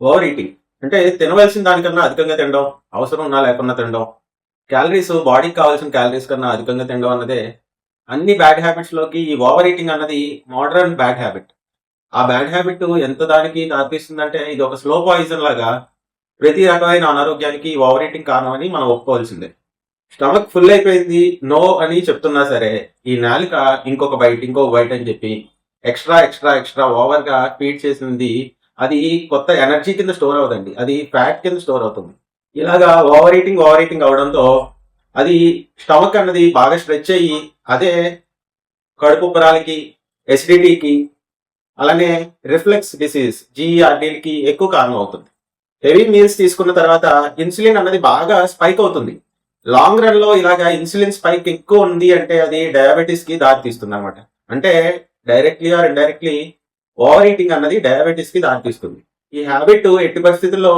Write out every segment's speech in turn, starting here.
Over eating అంటే తినవలసిన దానికన్నా అధికంగా తినడం, అవసరం ఉన్నా లేకున్నా తినడం, క్యాలరీస్ బాడీకి కావాల్సిన క్యాలరీస్ కన్నా అధికంగా తినడం అన్నదే అన్ని బ్యాడ్ హ్యాబిట్స్ లోకి ఈ ఓవర్ ఈటింగ్ అన్నది మోడర్న్ బ్యాడ్ హ్యాబిట్. ఆ బ్యాడ్ హ్యాబిట్ ఎంత దానికి దారితీస్తుందంటే ఇది ఒక స్లో పాయిజన్ లాగా ప్రతి రకమైన అనారోగ్యానికి ఓవర్ ఈటింగ్ కారణం అని మనం ఒప్పుకోవాల్సిందే. స్టమక్ ఫుల్ అయిపోయింది నో అని చెప్తున్నా సరే ఈ నాలుక ఇంకొక బైట్ అని చెప్పి ఎక్స్ట్రా ఎక్స్ట్రా ఎక్స్ట్రా ఓవర్ గా ఫీడ్ చేసింది అది కొత్త ఎనర్జీ కింద స్టోర్ అవుతుంది, అది ఫ్యాట్ కింద స్టోర్ అవుతుంది. ఇలాగా ఓవర్ ఈటింగ్ అవడంతో అది స్టమక్ అన్నది బాగా స్ట్రెచ్ అయ్యి అదే కడుపు ఉబ్బరాలకి, ఎసిడిటీకి, అలానే రిఫ్లెక్స్ డిసీజ్ జిఆర్డీలకి ఎక్కువ కారణం అవుతుంది. హెవీ మీల్స్ తీసుకున్న తర్వాత ఇన్సులిన్ అన్నది బాగా స్పైక్ అవుతుంది. లాంగ్ రన్ లో ఇలాగా ఇన్సులిన్ స్పైక్ ఎక్కువ ఉంది అంటే అది డయాబెటీస్ కి దారితీస్తుంది అనమాట. అంటే directly or indirectly over eating అన్నది డయాబెటీస్ కి దారితీస్తుంది. ఈ హ్యాబిట్ ఎట్టి పరిస్థితుల్లో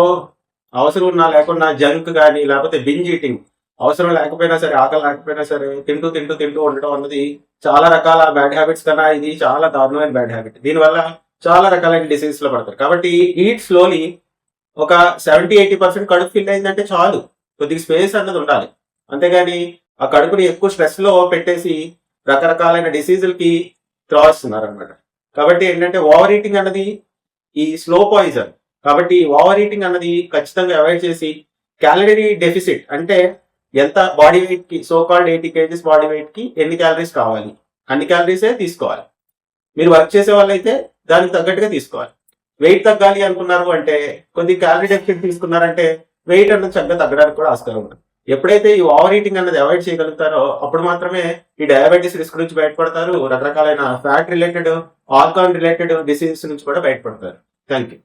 అవసరం ఉన్నా లేకున్నా జంక్ కానీ లేకపోతే బింజ్ ఈటింగ్, అవసరం లేకపోయినా సరే ఆకలి లేకపోయినా సరే తింటూ తింటూ తింటూ ఉండడం అన్నది చాలా రకాల బ్యాడ్ హ్యాబిట్స్ కన్నా ఇది చాలా దారుణమైన బ్యాడ్ హ్యాబిట్. దీనివల్ల చాలా రకాలైన డిసీజ్ లో పడతారు. కాబట్టి ఈట్ స్లోలీ. ఒక 70-80% కడుపు ఫిల్ అయిందంటే చాలు, కొద్దిగా స్పేస్ అన్నది ఉండాలి. అంతేగాని ఆ కడుపుని ఎక్కువ స్ట్రెస్ లో పెట్టేసి రకరకాలైన డిసీజులకి త్రాస్తున్నారు అనమాట. కాబట్టి ఏంటంటే ఓవర్ ఈటింగ్ అన్నది ఈ స్లో పాయిజన్. కాబట్టి ఓవర్ ఈటింగ్ అన్నది ఖచ్చితంగా అవాయిడ్ చేసి క్యాలరీ డెఫిసిట్ అంటే ఎంత బాడీ వెయిట్ కి so called 80 kgs body weight కి ఎన్ని క్యాలరీస్ కావాలి అన్ని క్యాలరీసే తీసుకోవాలి. మీరు వర్క్ చేసే వాళ్ళైతే దానికి తగ్గట్టుగా తీసుకోవాలి. వెయిట్ తగ్గాలి అనుకున్నారు అంటే కొద్ది క్యాలరీ డెఫిసిట్ తీసుకున్నారంటే వెయిట్ అన్నది చక్కగా తగ్గడానికి కూడా ఆస్కారం ఉంటుంది. ఎప్పుడైతే ఈ ఓవర్ ఈటింగ్ అన్నది అవాయిడ్ చేయగలుగుతారో అప్పుడు మాత్రమే ఈ డయాబెటీస్ రిస్క్ నుంచి బయటపడతారు, రకరకాలైన fat related, alcohol related diseases నుంచి కూడా బయటపడతారు. Thank you.